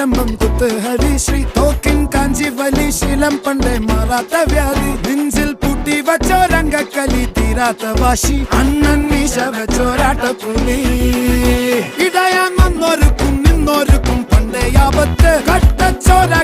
ആരംഭം കുത്ത് ഹരിശ്രീ തോക്കിൻ കാഞ്ചി വലി ശീലം പണ്ടേ മാറാത്ത വ്യാധി നെഞ്ചിൽ പൂട്ടി വച്ചോരംഗക്കലി തീരാത്ത വാശി അണ്ണൻ മീശ വെച്ചോരാട്ടപ്പുലി ഇടയാൻ വന്നോർക്കും നിന്നോർക്കും പണ്ടേ ആപത്ത് കട്ടച്ചോര